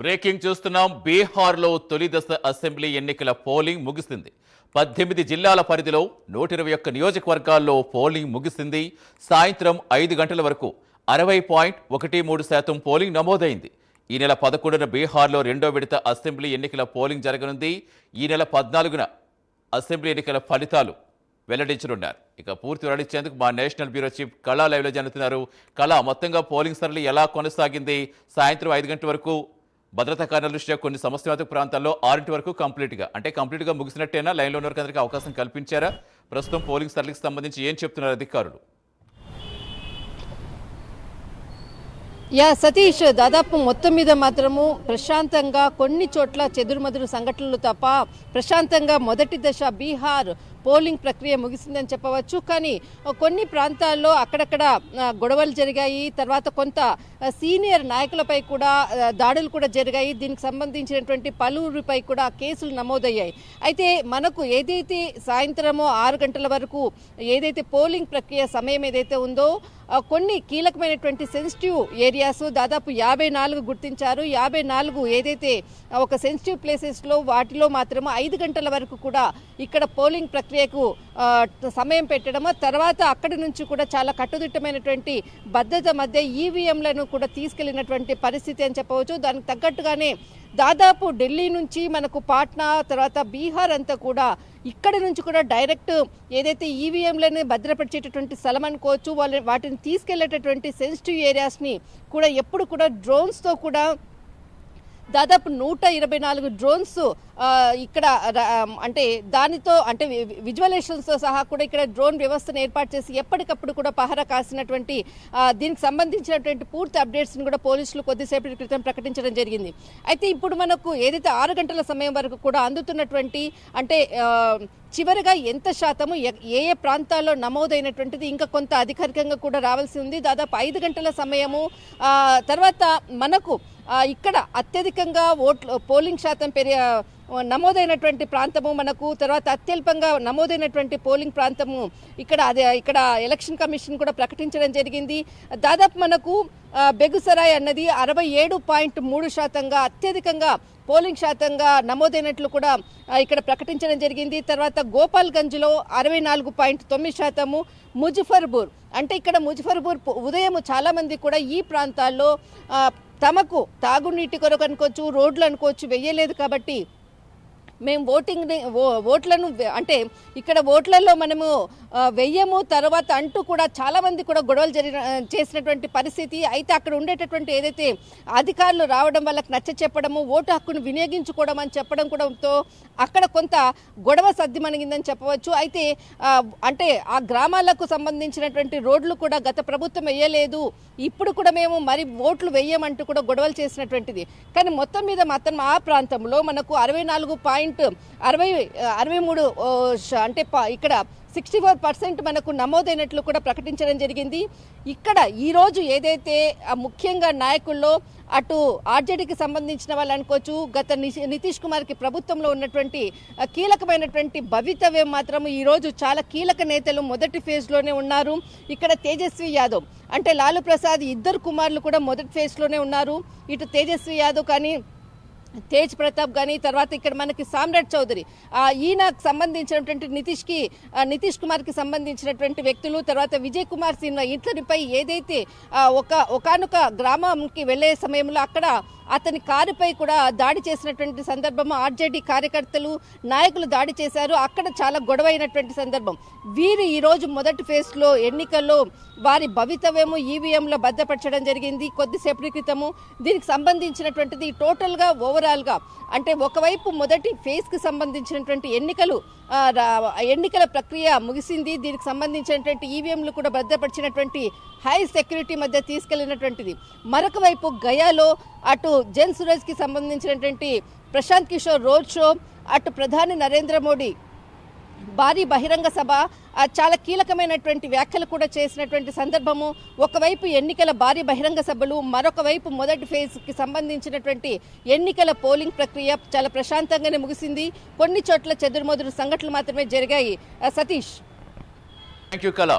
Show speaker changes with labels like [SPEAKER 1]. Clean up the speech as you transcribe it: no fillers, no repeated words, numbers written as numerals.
[SPEAKER 1] Breaking చూస్తున్నాం. బీహార్లో తొలి దశ అసెంబ్లీ ఎన్నికల పోలింగ్ ముగిసింది. 18 జిల్లాల పరిధిలో 121 నియోజకవర్గాల్లో పోలింగ్ ముగిసింది. సాయంత్రం 5 గంటల వరకు 60.13% పోలింగ్ నమోదైంది. ఈ నెల 11న బీహార్లో రెండో విడత అసెంబ్లీ ఎన్నికల పోలింగ్ జరగనుంది. ఈ నెల 14న అసెంబ్లీ ఎన్నికల ఫలితాలు వెల్లడించనున్నారు. ఇక పూర్తి వెల్లడించేందుకు మా నేషనల్ బ్యూరో చీఫ్ కళా లైవ్లో జరుగుతున్నారు. కళా, మొత్తంగా పోలింగ్ సరళి ఎలా కొనసాగింది? సాయంత్రం 5 గంటల వరకు భద్రతా కారణాల దృష్ట్యా కొన్ని సమస్యాత్మక ప్రాంతాల్లో 6 వరకు కంప్లీట్గా ముగిసినట్టేనా? లైన్లో ఉన్న అందరికీ అవకాశం కల్పించారా? ప్రస్తుతం పోలింగ్ సరళికి సంబంధించి ఏం చెప్తున్నారు అధికారులు?
[SPEAKER 2] సతీష్, దాదాపు మొత్తం మీద మాత్రము ప్రశాంతంగా, కొన్ని చోట్ల చెదురుమదురు సంఘటనలు తప్ప ప్రశాంతంగా మొదటి దశ బీహార్ పోలింగ్ ప్రక్రియ ముగిసిందని చెప్పవచ్చు. కానీ కొన్ని ప్రాంతాల్లో అక్కడక్కడ గొడవలు జరిగాయి. తర్వాత కొంత సీనియర్ నాయకులపై కూడా దాడులు కూడా జరిగాయి. దీనికి సంబంధించినటువంటి పలువురిపై కూడా కేసులు నమోదయ్యాయి. అయితే మనకు ఏదైతే సాయంత్రమో 6 గంటల వరకు ఏదైతే పోలింగ్ ప్రక్రియ సమయం ఏదైతే ఉందో కొన్ని కీలకమైనటువంటి సెన్సిటివ్ ఏరియాస్ దాదాపు 54 గుర్తించారు. 54 ఏదైతే ఒక సెన్సిటివ్ ప్లేసెస్లో వాటిలో మాత్రం 5 గంటల వరకు కూడా ఇక్కడ పోలింగ్ ప్రక్రియకు సమయం పెట్టడం, తర్వాత అక్కడి నుంచి కూడా చాలా కట్టుదిట్టమైనటువంటి భద్రత మధ్య ఈవీఎంలను కూడా తీసుకెళ్లినటువంటి పరిస్థితి అని చెప్పవచ్చు. దానికి తగ్గట్టుగానే దాదాపు ఢిల్లీ నుంచి మనకు పాట్నా, తర్వాత బీహార్ అంతా కూడా ఇక్కడి నుంచి కూడా డైరెక్ట్ ఏదైతే ఈవీఎంలను భద్రపరిచేటటువంటి స్థలం అనుకోవచ్చు, వాటిని తీసుకెళ్లేటటువంటి సెన్సిటివ్ ఏరియాస్ని కూడా ఎప్పుడు కూడా డ్రోన్స్తో కూడా దాదాపు 124 డ్రోన్స్ ఇక్కడ అంటే దానితో అంటే విజువలేషన్స్తో సహా కూడా ఇక్కడ డ్రోన్ వ్యవస్థను ఏర్పాటు చేసి ఎప్పటికప్పుడు కూడా పహరా కాసినటువంటి దీనికి సంబంధించినటువంటి పూర్తి అప్డేట్స్ని కూడా పోలీసులు కొద్దిసేపటి క్రితం ప్రకటించడం జరిగింది. అయితే ఇప్పుడు మనకు ఏదైతే 6 గంటల సమయం వరకు కూడా అందుతున్నటువంటి అంటే చివరిగా ఎంత శాతము ఏ ప్రాంతాల్లో నమోదైనటువంటిది ఇంకా కొంత అధికారికంగా కూడా రావాల్సి ఉంది. దాదాపు 5 గంటల సమయము తర్వాత మనకు ఇక్కడ అత్యధికంగా పోలింగ్ శాతం నమోదైనటువంటి ప్రాంతము మనకు, తర్వాత అత్యల్పంగా నమోదైనటువంటి పోలింగ్ ప్రాంతము ఇక్కడ ఎలక్షన్ కమిషన్ కూడా ప్రకటించడం జరిగింది. దాదాపు మనకు బెగుసరాయ్ అన్నది 67.3% అత్యధికంగా పోలింగ్ శాతంగా నమోదైనట్లు కూడా ఇక్కడ ప్రకటించడం జరిగింది. తర్వాత గోపాల్గంజ్లో 64.9%, ముజఫర్పూర్ అంటే ఇక్కడ ముజఫర్పూర్ ఉదయం చాలామంది కూడా ఈ ప్రాంతాల్లో తమకు తాగునీటి కొరకు అనుకోవచ్చు, రోడ్లు అనుకోవచ్చు వేయలేదు కాబట్టి మేము ఓట్లను అంటే ఇక్కడ ఓట్లలో మనము వెయ్యము తర్వాత అంటూ కూడా చాలామంది కూడా గొడవలు చేసినటువంటి పరిస్థితి. అయితే అక్కడ ఉండేటటువంటి ఏదైతే అధికారులు రావడం వాళ్ళకి నచ్చ చెప్పడము, ఓటు హక్కును వినియోగించుకోవడం అని చెప్పడం కూడాతో అక్కడ కొంత గొడవ సద్దిమణిగిందని చెప్పవచ్చు. అయితే అంటే ఆ గ్రామాలకు సంబంధించినటువంటి రోడ్లు కూడా గత ప్రభుత్వం వేయలేదు, ఇప్పుడు కూడా మేము మరి ఓట్లు వేయమంటూ కూడా గొడవలు చేసినటువంటిది. కానీ మొత్తం మీద మాత్రం ఆ ప్రాంతంలో మనకు 64.63 అంటే ఇక్కడ 64% మనకు నమోదైనట్లు కూడా ప్రకటించడం జరిగింది. ఇక్కడ ఈరోజు ఏదైతే ముఖ్యంగా నాయకుల్లో అటు ఆర్జేడీకి సంబంధించిన వాళ్ళు అనుకోవచ్చు, గత నితీష్ కుమార్కి ప్రభుత్వంలో ఉన్నటువంటి కీలకమైనటువంటి భవితవ్యం మాత్రం ఈరోజు చాలా కీలక నేతలు మొదటి ఫేజ్లోనే ఉన్నారు. ఇక్కడ తేజస్వి యాదవ్ అంటే లాలూ ప్రసాద్ ఇద్దరు కుమారులు కూడా మొదటి ఫేజ్లోనే ఉన్నారు. ఇటు తేజస్వి యాదవ్ కానీ తేజ్ ప్రతాప్ కానీ, తర్వాత ఇక్కడ మనకి సామ్రాట్ చౌదరి ఈయనకు సంబంధించినటువంటి నితీష్ కుమార్కి సంబంధించినటువంటి వ్యక్తులు, తర్వాత విజయ్ కుమార్ సిన్హా ఇట్లనిపై ఏదైతే ఒకానొక గ్రామంకి వెళ్లే సమయంలో అక్కడ అతని కారుపై కూడా దాడి చేసినటువంటి సందర్భం, ఆర్జేడీ కార్యకర్తలు నాయకులు దాడి చేశారు. అక్కడ చాలా గొడవైనటువంటి సందర్భం. వీరు ఈరోజు మొదటి ఫేజ్లో ఎన్నికల్లో వారి భవితవ్యము ఈవీఎంలో భద్రపరచడం జరిగింది కొద్దిసేపటి క్రితము. దీనికి సంబంధించినటువంటిది టోటల్గా ఓవరాల్గా అంటే ఒకవైపు మొదటి ఫేజ్కి సంబంధించినటువంటి ఎన్నికల ప్రక్రియ ముగిసింది. దీనికి సంబంధించినటువంటి ఈవీఎంలు కూడా భద్రపరిచినటువంటి హై సెక్యూరిటీ మధ్య తీసుకెళ్లినటువంటిది. మరొక వైపు గయాలో అటు జన్ సురేజ్కి సంబంధించినటువంటి ప్రశాంత్ కిషోర్ రోడ్ షో, అటు ప్రధాని నరేంద్ర మోడీ భారీ బహిరంగ సభ, చాలా కీలకమైనటువంటి వ్యాఖ్యలు కూడా చేసినటువంటి సందర్భము. ఒకవైపు ఎన్నికల భారీ బహిరంగ సభలు, మరొక వైపు మొదటి ఫేజ్కి సంబంధించినటువంటి ఎన్నికల పోలింగ్ ప్రక్రియ చాలా ప్రశాంతంగానే ముగిసింది. కొన్ని చోట్ల చెదురుమదురు సంఘటనలు మాత్రమే జరిగాయి. సతీష్.
[SPEAKER 1] థాంక్యూ కళ.